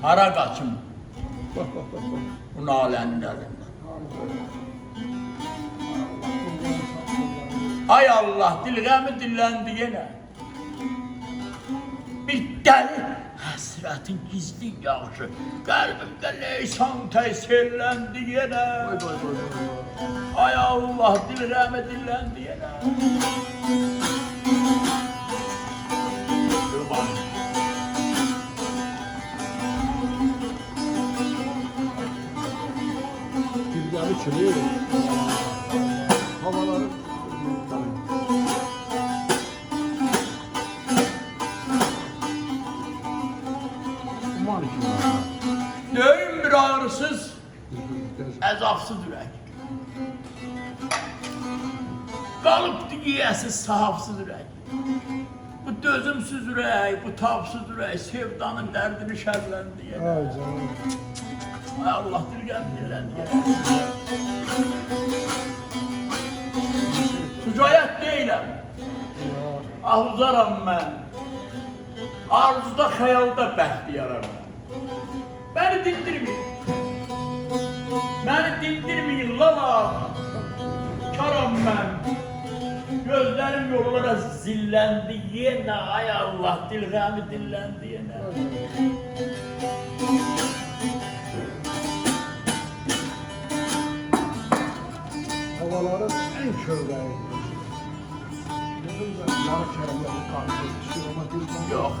Hara qaçım Bak bak bak bak. bu nalənin əlindən. Ay Allah, dilğəmi dilləndi yenə. Bir dəli həsrətin gizli yağışı qəlbimdə leysan təsirləndi yenə. Vay vay vay vay. Ay Allah, dilğəmi dilləndi yenə. Qurban. Dilgahı çürüyor. Havaları. Aman iki var. Döyün bir ağrısız, əzabsız ürək. Qalıbdı yiyəsiz, sahabsız ürək. Bu dözümsüz ürək, bu tabsız ürək, sevdanın dərdini şərləndi yenə. Ay canım. Ay Allah, dilgən dilləndi yenə. Şücayət deyiləm, ahuzaram mən. Arzuda, xəyalda bəxtiyaram mən. Bəni dindirməyin. Bəni dindirməyin, lala. Karam mən. Gözlərim yollara zilləndi yenə. Ay Allah, dilğəmi dilləndi yenə. Havaların en kövrəyi. Yarı kərəmləri qarşı düşüyor ama dilgahı. Yox.